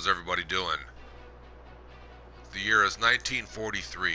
How's everybody doing? The year is 1943.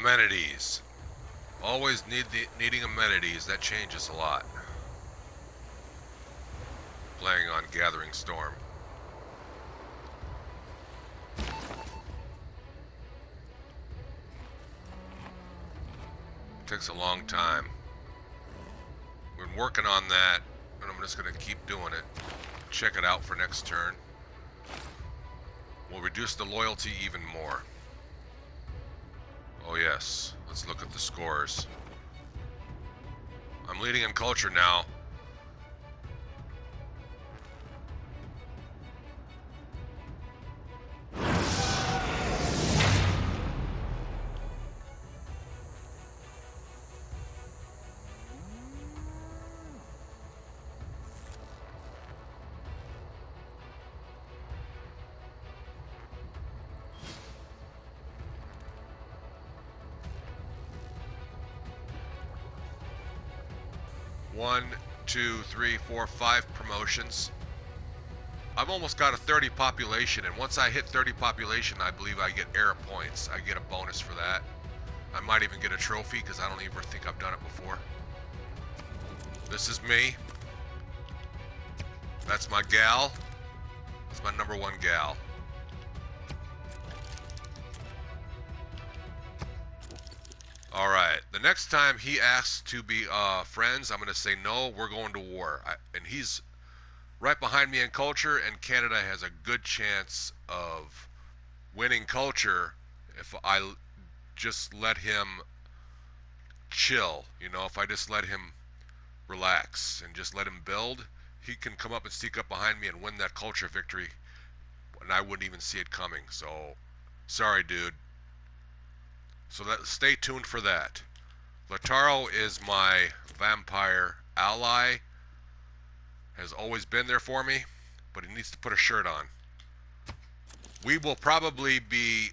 Amenities. Always needing amenities. That changes a lot. Playing on Gathering Storm. Takes a long time. We've been working on that, and I'm just going to keep doing it. Check it out for next turn. We'll reduce the loyalty even more. Oh yes, let's look at the scores. I'm leading in culture now. One, two, three, four, five promotions. I've almost got a 30 population, and once I hit 30 population, I believe I get era points. I get a bonus for that. I might even get a trophy, because I don't even think I've done it before. This is me. That's my gal. That's my number one gal. Alright, the next time he asks to be friends, I'm going to say no, we're going to war. And he's right behind me in culture, and Canada has a good chance of winning culture if I just let him chill. You know, if I just let him relax and just let him build, he can come up and sneak up behind me and win that culture victory, and I wouldn't even see it coming. So, sorry, dude. So stay tuned for that. Lataro is my vampire ally. Has always been there for me, but he needs to put a shirt on. We will probably be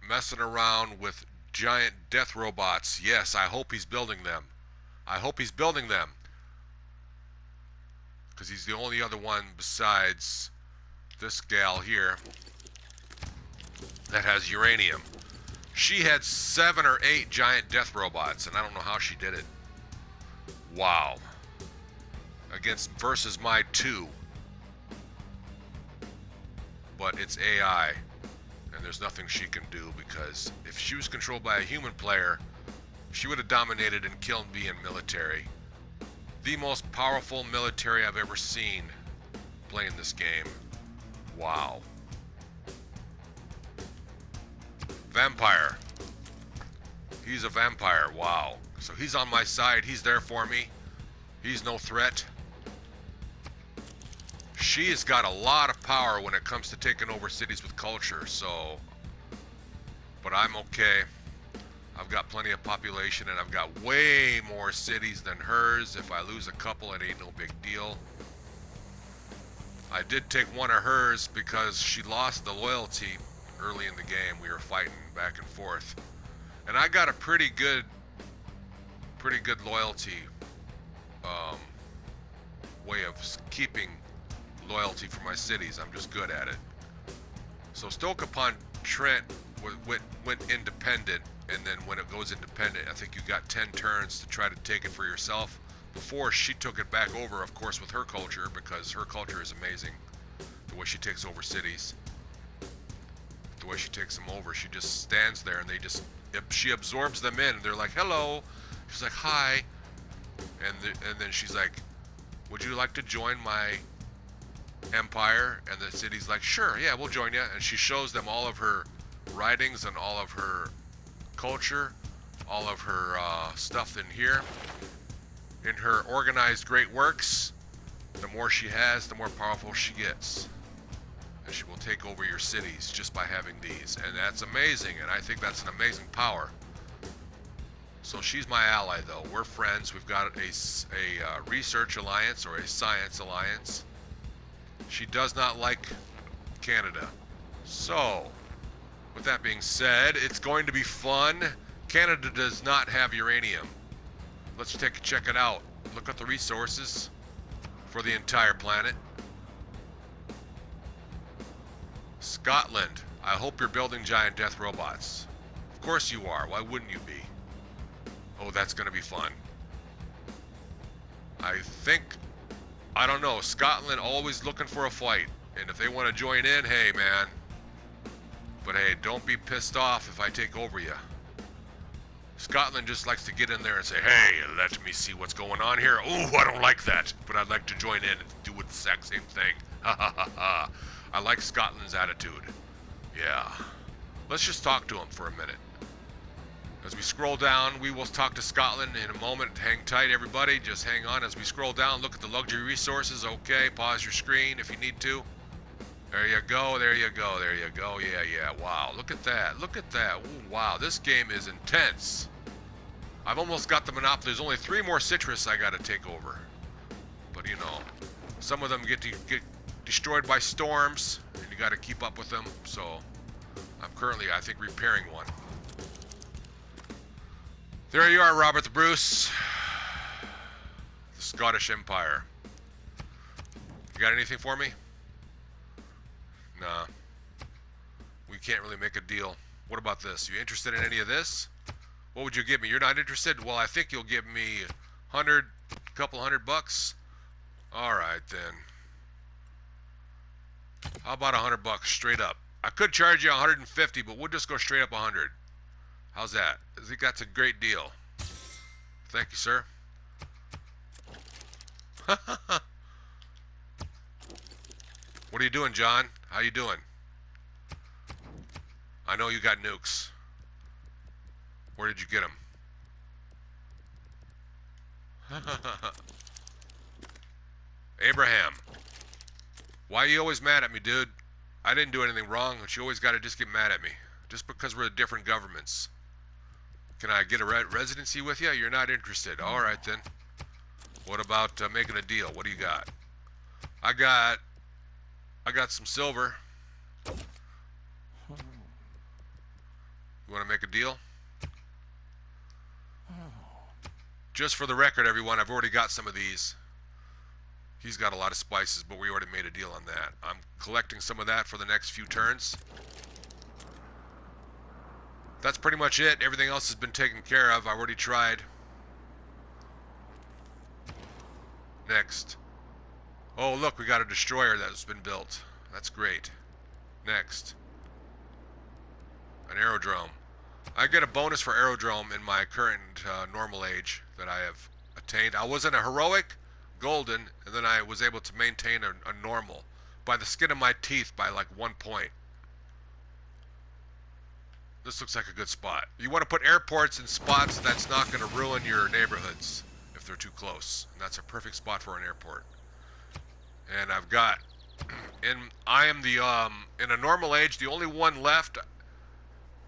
messing around with giant death robots. Yes, I hope he's building them. I hope he's building them. Because he's the only other one besides this gal here that has uranium. She had 7 or 8 giant death robots, and I don't know how she did it. Wow. Versus my 2. But it's AI, and there's nothing she can do, because if she was controlled by a human player, she would have dominated and killed me in military. The most powerful military I've ever seen playing this game. Wow. Vampire. He's a vampire. Wow. So he's on my side. He's there for me. He's no threat. She has got a lot of power when it comes to taking over cities with culture, so... But I'm okay. I've got plenty of population, and I've got way more cities than hers. If I lose a couple, it ain't no big deal. I did take one of hers because she lost the loyalty early in the game. We were fighting back and forth, and I got a pretty good loyalty way of keeping loyalty for my cities. I'm just good at it. So Stoke-upon-Trent went independent, and then when it goes independent, I think you got 10 turns to try to take it for yourself before she took it back over, of course, with her culture, because her culture is amazing. The way she takes over cities. The way she takes them over, she just stands there and she absorbs them in, and they're like, hello. She's like, hi. And then she's like, would you like to join my empire? And the city's like, sure, yeah, we'll join you. And she shows them all of her writings and all of her culture, all of her stuff in here. In her organized great works, the more she has, the more powerful she gets. And she will take over your cities just by having these. And that's amazing, and I think that's an amazing power. So she's my ally, though. We're friends. We've got a research alliance or a science alliance. She does not like Canada. So, with that being said, it's going to be fun. Canada does not have uranium. Let's check it out. Look at the resources for the entire planet. Scotland. I hope you're building giant death robots. Of course you are. Why wouldn't you be? Oh, that's going to be fun. I don't know. Scotland always looking for a fight. And if they want to join in, hey, man. But hey, don't be pissed off if I take over you. Scotland just likes to get in there and say, hey, let me see what's going on here. Ooh, I don't like that. But I'd like to join in and do the exact same thing. Ha ha ha ha. I like Scotland's attitude. Yeah. Let's just talk to him for a minute. As we scroll down, we will talk to Scotland in a moment. Hang tight, everybody. Just hang on as we scroll down. Look at the luxury resources. Okay, pause your screen if you need to. There you go, there you go, there you go. Yeah, yeah, wow. Look at that, look at that. Ooh, wow, this game is intense. I've almost got the monopoly. There's only 3 more citrus I gotta take over. But you know, some of them get destroyed by storms, and you gotta keep up with them. So, I'm currently, I think, repairing one. There you are, Robert the Bruce. The Scottish Empire. You got anything for me? Nah. We can't really make a deal. What about this? You interested in any of this? What would you give me? You're not interested? Well, I think you'll give me a couple $100. Alright then. How about $100 straight up? I could charge you 150, but we'll just go straight up 100. How's that? I think that's a great deal. Thank you, sir. What are you doing, John? How you doing? I know you got nukes. Where did you get them? Abraham. Why are you always mad at me, dude? I didn't do anything wrong, but you always gotta just get mad at me. Just because we're different governments. Can I get a residency with you? You're not interested. Alright then. What about making a deal? What do you got? I got some silver. You want to make a deal? Just for the record, everyone, I've already got some of these. He's got a lot of spices, but we already made a deal on that. I'm collecting some of that for the next few turns. That's pretty much it. Everything else has been taken care of. I've already tried. Next. Oh, look, we got a destroyer that's been built. That's great. Next. An aerodrome. I get a bonus for aerodrome in my current normal age that I have attained. I was in a heroic, golden, and then I was able to maintain a normal by the skin of my teeth by like 1 point. This looks like a good spot. You want to put airports in spots that's not going to ruin your neighborhoods if they're too close. And that's a perfect spot for an airport. And I've got, I am the, in a normal age, the only one left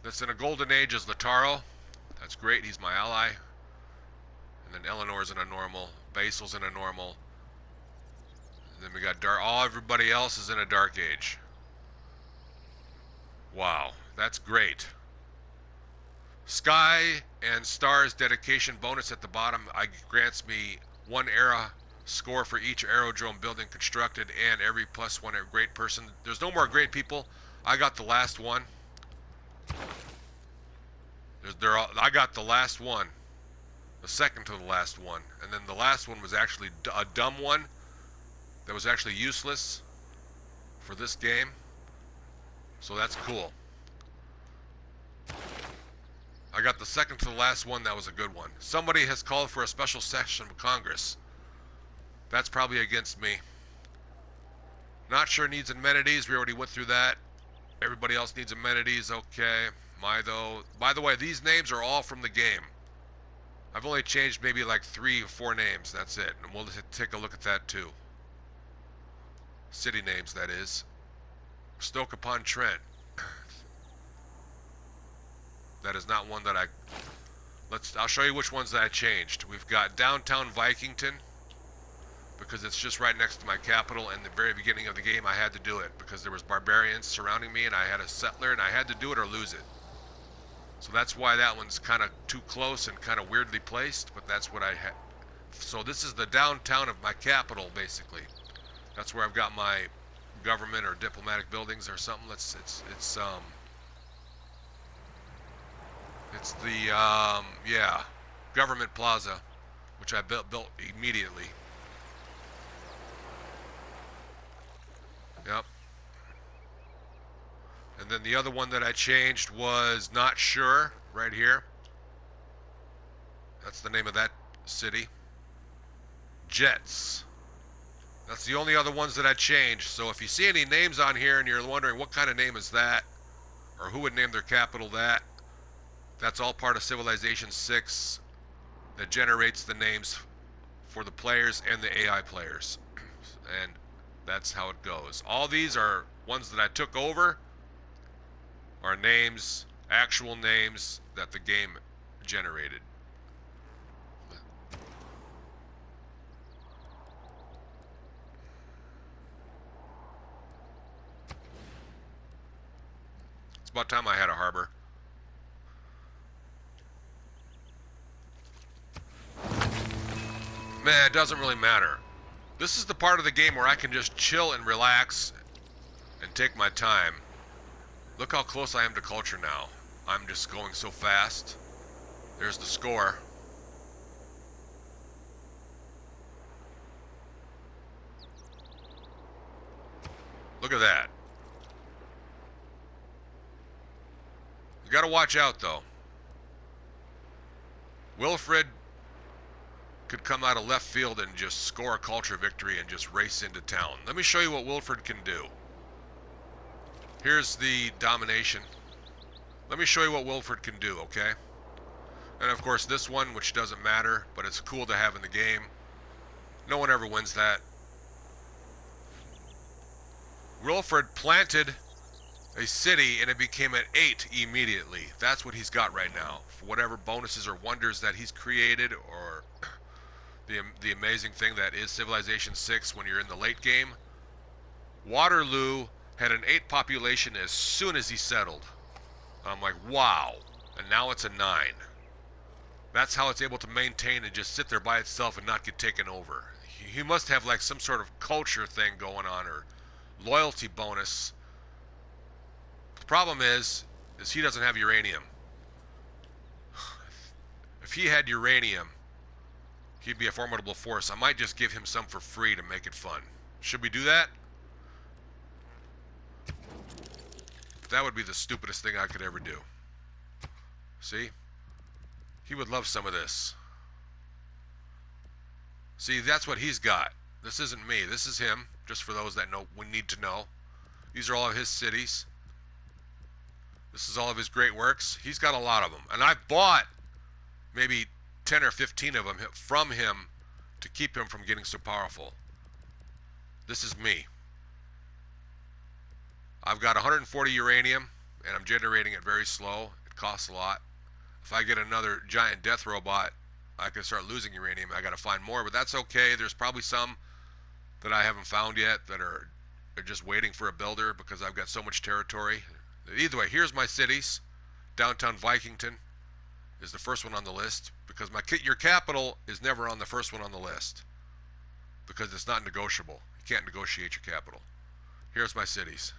that's in a golden age is Lataro. That's great, he's my ally. And then Eleanor's in a normal, Basil's in a normal. And then we got dark, everybody else is in a dark age. Wow, that's great. Sky and Stars dedication bonus at the bottom. Grants me 1 era score for each aerodrome building constructed and every +1 a great person. There's no more great people. I got the last one. I got the last one. The second to the last one. And then the last one was actually a dumb one that was actually useless for this game. So that's cool. I got the second to the last one that was a good one. Somebody has called for a special session of Congress. That's probably against me. Not sure needs amenities. We already went through that. Everybody else needs amenities. Okay. though. By the way, these names are all from the game. I've only changed maybe like 3 or 4 names. That's it. And we'll take a look at that too. City names, that is. Stoke-upon-Trent. That is not one that I'll show you which ones that I changed. We've got downtown Vikington, because it's just right next to my capital. In the very beginning of the game, I had to do it because there was barbarians surrounding me, and I had a settler, and I had to do it or lose it. So that's why that one's kind of too close and kind of weirdly placed, but that's what I had. So this is the downtown of my capital, basically. That's where I've got my government or diplomatic buildings or something. It's the yeah, government plaza, which I built immediately. Yep. And then the other one that I changed was Not Sure, right here. That's the name of that city. Jets. That's the only other ones that I changed. So if you see any names on here and you're wondering what kind of name is that, or who would name their capital that, that's all part of Civilization 6 that generates the names for the players and the AI players. And that's how it goes. All these are ones that I took over, are names, actual names that the game generated. It's about time I had a harbor. Man, it doesn't really matter. This is the part of the game where I can just chill and relax and take my time. Look how close I am to culture now. I'm just going so fast. There's the score. Look at that. You gotta watch out though. Wilfred could come out of left field and just score a culture victory and just race into town. Let me show you what Wilfred can do. Here's the domination. Let me show you what Wilfred can do, okay? And of course this one, which doesn't matter, but it's cool to have in the game. No one ever wins that. Wilfred planted a city and it became an 8 immediately. That's what he's got right now. For whatever bonuses or wonders that he's created, or the amazing thing that is Civilization 6 when you're in the late game. Waterloo had an 8 population as soon as he settled. I'm like, wow. And now it's a 9. That's how it's able to maintain and just sit there by itself and not get taken over. He must have like some sort of culture thing going on, or loyalty bonus. The problem is he doesn't have uranium. If he had uranium, he'd be a formidable force. I might just give him some for free to make it fun. Should we do that? That would be the stupidest thing I could ever do. See? He would love some of this. See, that's what he's got. This isn't me. This is him, just for those that know, we need to know. These are all of his cities. This is all of his great works. He's got a lot of them. And I bought maybe 10 or 15 of them from him to keep him from getting so powerful. This is me. I've got 140 uranium, and I'm generating it very slow. It costs a lot. If I get another giant death robot, I could start losing uranium. I gotta find more, but that's okay. There's probably some that I haven't found yet that are just waiting for a builder because I've got so much territory. Either way, here's my cities. Downtown Vikington is the first one on the list, because your capital is never on the first one on the list because it's not negotiable. You can't negotiate your capital. Here's my cities.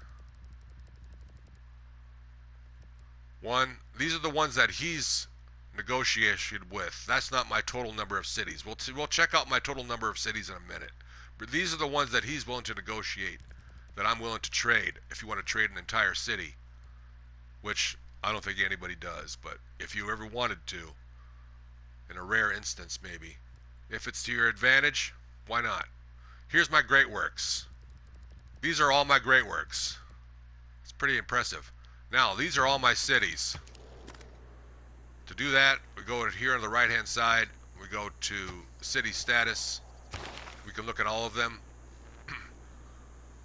These are the ones that he's negotiated with. That's not my total number of cities. We'll check out my total number of cities in a minute. But these are the ones that he's willing to negotiate, that I'm willing to trade if you want to trade an entire city, which I don't think anybody does, but if you ever wanted to, in a rare instance maybe, if it's to your advantage, why not? Here's my great works. These are all my great works. It's pretty impressive. Now, these are all my cities. To do that, we go here on the right-hand side. We go to city status. We can look at all of them.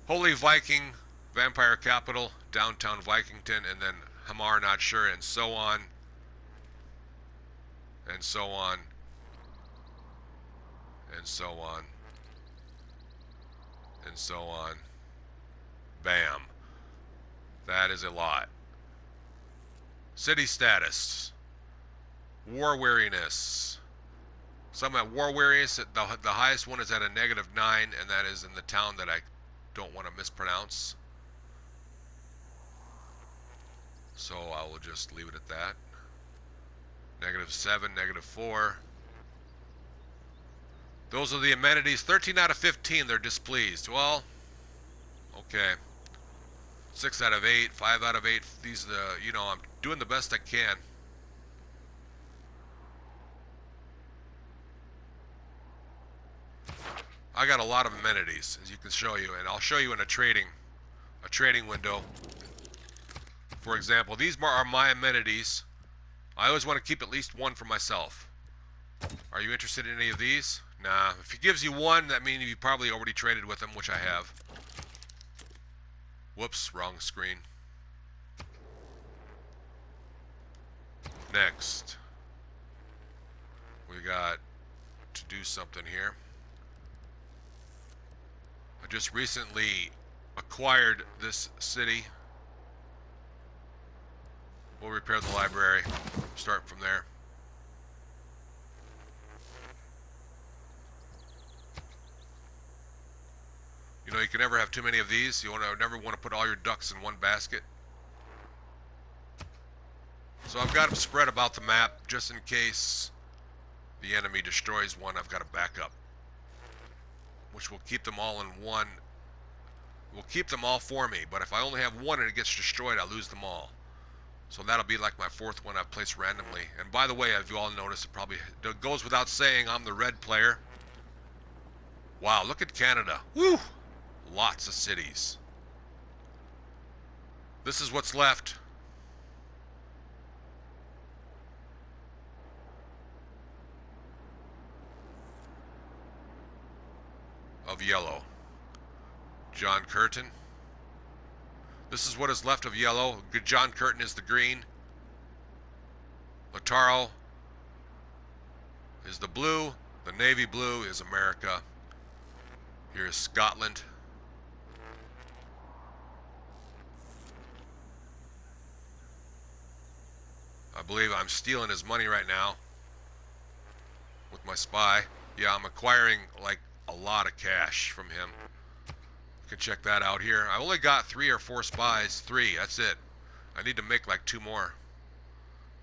Holy Viking, Vampire Capital, Downtown Vikington, and then Hamar, not sure, and so on. And so on. And so on. And so on. Bam. That is a lot. City status. War weariness. Some at war weariness. The highest one is at a -9, and that is in the town that I don't want to mispronounce. So I will just leave it at that. -7, -4. Those are the amenities. 13 out of 15, they're displeased. Well, okay. 6 out of 8, 5 out of 8. These, you know, I'm doing the best I can. I got a lot of amenities, as you can show you, and I'll show you in a trading window. For example, these are my amenities. I always want to keep at least one for myself. Are you interested in any of these? Nah. If he gives you one, that means you probably already traded with him, which I have. Whoops, wrong screen. Next, we got to do something here. I just recently acquired this city. We'll repair the library. Start from there. You know, you can never have too many of these. You never want to put all your ducks in one basket. So I've got them spread about the map just in case the enemy destroys one. I've got a backup, which will keep them all in one. Will keep them all for me, but if I only have one and it gets destroyed, I lose them all. So that'll be like my fourth one I've placed randomly. And by the way, as you all noticed, it goes without saying I'm the red player. Wow, look at Canada. Woo! Lots of cities. This is what's left. Of yellow. John Curtin. This is what is left of yellow. John Curtin is the green. Lataro is the blue. The navy blue is America. Here is Scotland. I believe I'm stealing his money right now with my spy. Yeah, I'm acquiring like a lot of cash from him. You can check that out here. I only got 3 or 4 spies. 3, that's it. I need to make like 2 more.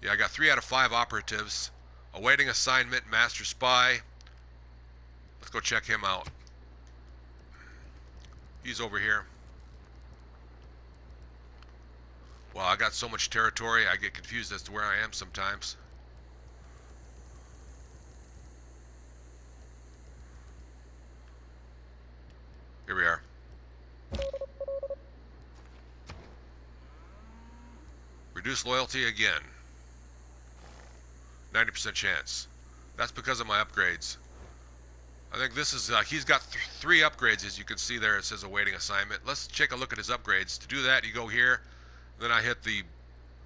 Yeah, I got 3 out of 5 operatives. Awaiting assignment, master spy. Let's go check him out. He's over here. Wow, I got so much territory, I get confused as to where I am sometimes. Here we are. Reduce loyalty again. 90% chance. That's because of my upgrades. I think this is, he's got 3 upgrades, as you can see there. It says awaiting assignment. Let's take a look at his upgrades. To do that, you go here. Then I hit the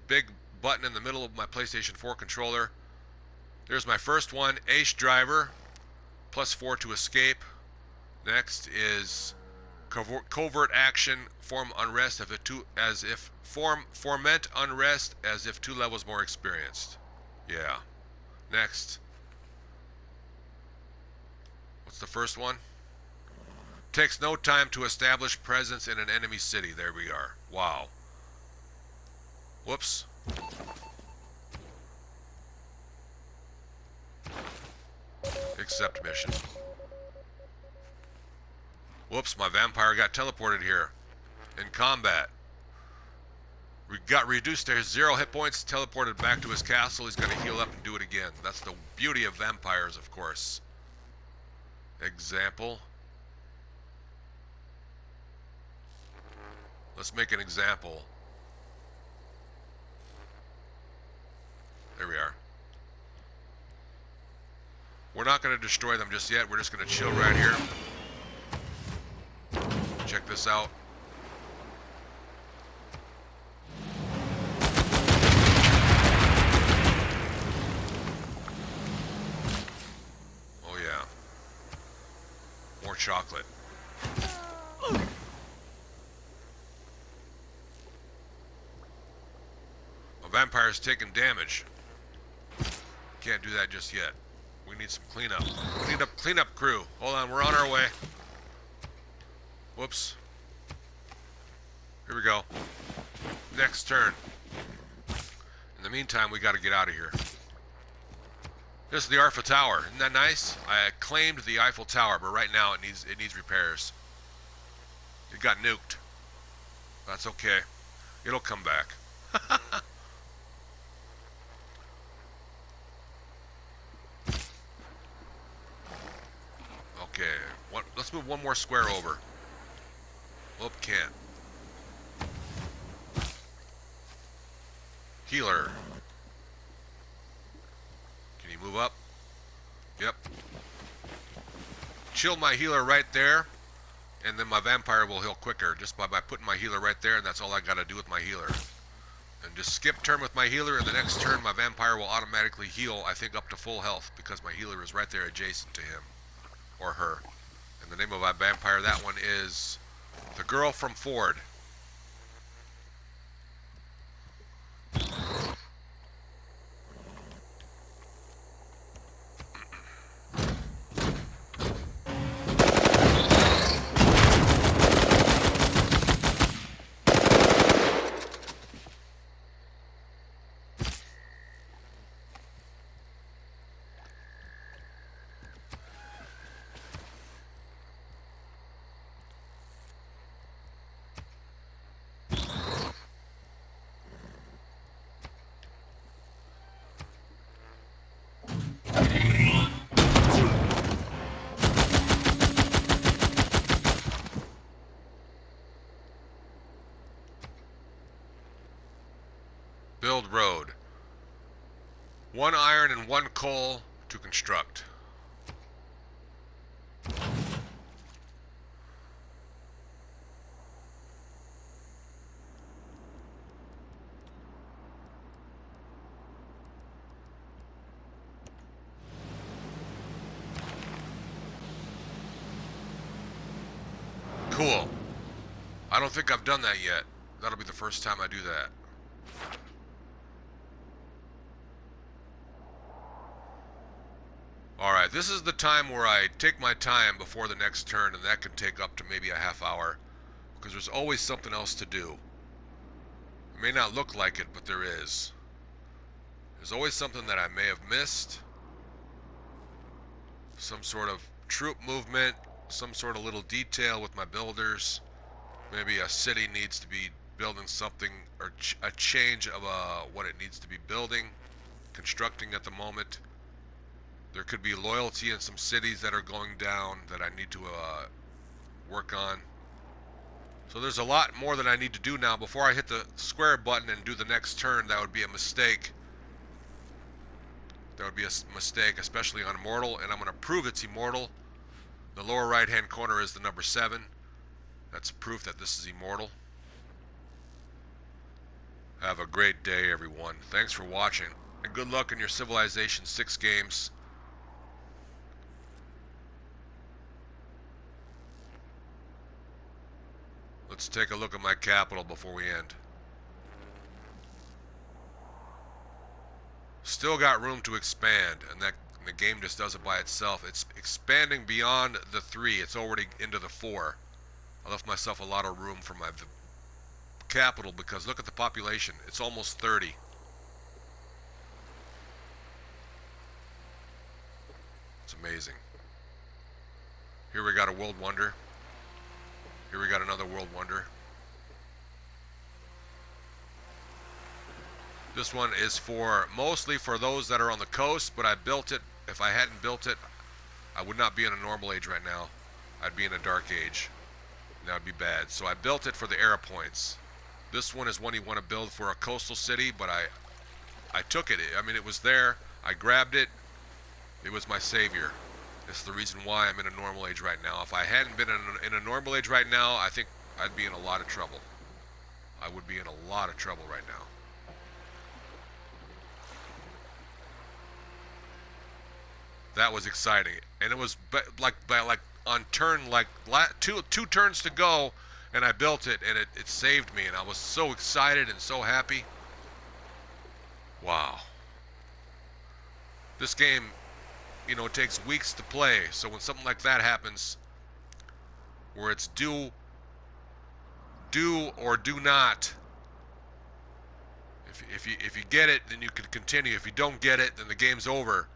big button in the middle of my PlayStation 4 controller. There's my first one, Ace Driver, +4 to escape. Next is covert action, form unrest foment unrest as if 2 levels more experienced. Yeah. Next. What's the first one? Takes no time to establish presence in an enemy city. There we are. Wow. Whoops. Accept mission. Whoops, my vampire got teleported here. In combat. We got reduced to 0 hit points, teleported back to his castle. He's going to heal up and do it again. That's the beauty of vampires, of course. Example. Let's make an example. We're not going to destroy them just yet. We're just going to chill right here. Check this out. Oh yeah. More chocolate. A vampire's taking damage. Can't do that just yet. We need some cleanup. Cleanup crew. Hold on, we're on our way. Whoops. Here we go. Next turn. In the meantime, we got to get out of here. This is the Eiffel Tower. Isn't that nice? I claimed the Eiffel Tower, but right now it needs repairs. It got nuked. That's okay. It'll come back. Okay. Let's move one more square over. Whoop, can't. Healer. Can you move up? Yep. Chill my healer right there, and then my vampire will heal quicker just by putting my healer right there, and that's all I gotta do with my healer. And just skip turn with my healer, and the next turn my vampire will automatically heal, I think up to full health, because my healer is right there adjacent to him. Or her. And the name of my vampire, that one is the Girl from Ford. Build road. 1 iron and 1 coal to construct. Cool. I don't think I've done that yet. That'll be the first time I do that. Alright, this is the time where I take my time before the next turn, and that can take up to maybe a half hour, because there's always something else to do. It may not look like it, but there is. There's always something that I may have missed. Some sort of troop movement, some sort of little detail with my builders. Maybe a city needs to be building something, or a change of what it needs to be building, constructing at the moment. There could be loyalty in some cities that are going down that I need to work on. So there's a lot more that I need to do now. Before I hit the square button and do the next turn, that would be a mistake. That would be a mistake, especially on Immortal, and I'm going to prove it's Immortal. The lower right hand corner is the number 7. That's proof that this is Immortal. Have a great day, everyone. Thanks for watching, and good luck in your Civilization 6 games. Let's take a look at my capital before we end. Still got room to expand, and the game just does it by itself. It's expanding beyond the 3. It's already into the 4. I left myself a lot of room for my capital, because look at the population. It's almost 30. It's amazing. Here we got a world wonder. Here we got another world wonder. This one is mostly for those that are on the coast, but I built it. If I hadn't built it, I would not be in a normal age right now. I'd be in a dark age. That would be bad. So I built it for the era points. This one is one you want to build for a coastal city, but I took it. I mean, it was there. I grabbed it, It was my savior. It's the reason why I'm in a normal age right now. If I hadn't been in a normal age right now, I think I'd be in a lot of trouble. I would be in a lot of trouble right now. That was exciting, and it was like on turn like two turns to go, and I built it, and it saved me, and I was so excited and so happy. Wow. This game, you know, it takes weeks to play, so when something like that happens, where it's do or do not, if you get it, then you can continue. If you don't get it, then the game's over.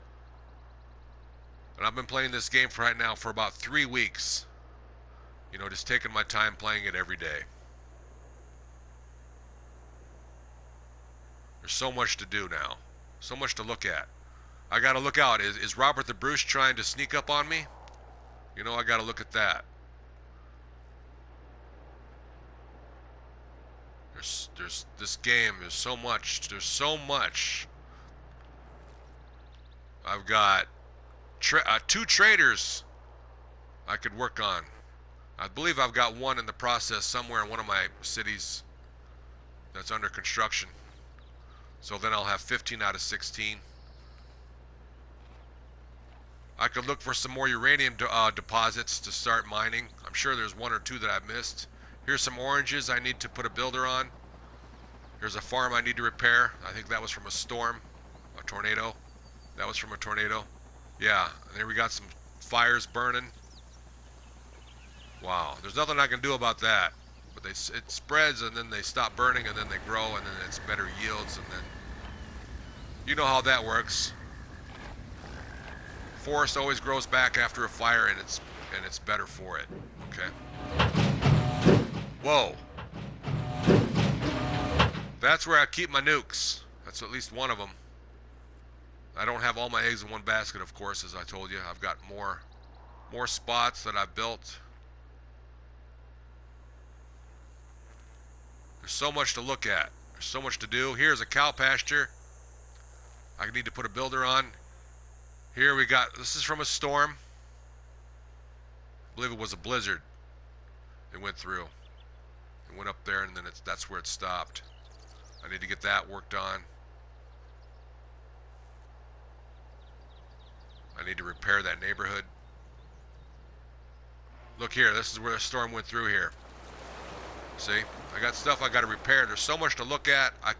And I've been playing this game for right now for about 3 weeks. You know, just taking my time playing it every day. There's so much to do now. So much to look at. I gotta look out. Is Robert the Bruce trying to sneak up on me? You know, I gotta look at that. There's this game. There's so much. There's so much. I've got 2 traders I could work on. I believe I've got one in the process somewhere in one of my cities that's under construction. So then I'll have 15 out of 16. I could look for some more uranium deposits to start mining. I'm sure there's 1 or 2 that I've missed. Here's some oranges I need to put a builder on. Here's a farm I need to repair. I think that was from a storm, a tornado. That was from a tornado. Yeah, and there we got some fires burning. Wow, there's nothing I can do about that. But it spreads, and then they stop burning, and then they grow, and then it's better yields, and then you know how that works. Forest always grows back after a fire, and it's better for it. Okay. Whoa. That's where I keep my nukes. That's at least one of them. I don't have all my eggs in one basket, of course, as I told you. I've got more spots that I've built. There's so much to look at. There's so much to do. Here's a cow pasture I need to put a builder on. Here we got, this is from a storm. I believe it was a blizzard. It went through. It went up there, and then that's where it stopped. I need to get that worked on. I need to repair that neighborhood. Look here, this is where the storm went through here. See? I got stuff I got to repair. There's so much to look at. I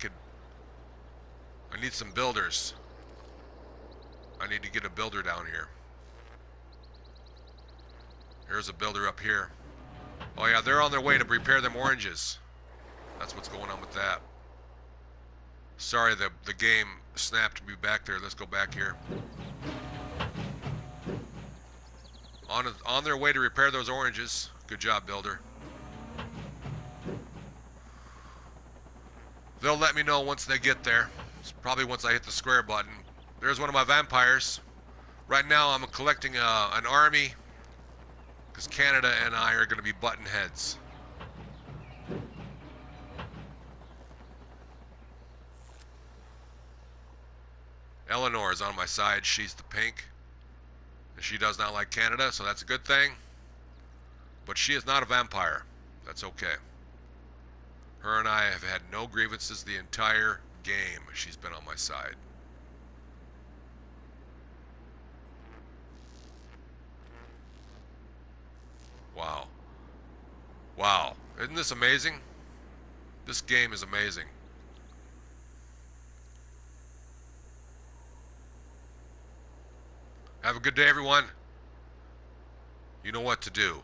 need some builders. I need to get a builder down here. Here's a builder up here. Oh yeah, they're on their way to repair them oranges. That's what's going on with that. Sorry, the game snapped me back there. Let's go back here. On their way to repair those oranges. Good job, builder. They'll let me know once they get there. It's probably once I hit the square button. There's one of my vampires. Right now I'm collecting an army because Canada and I are going to be button heads. Eleanor is on my side. She's the pink. She does not like Canada, so that's a good thing. But she is not a vampire. That's okay. Her and I have had no grievances the entire game. She's been on my side. Wow. Wow. Isn't this amazing? This game is amazing. Have a good day, everyone. You know what to do.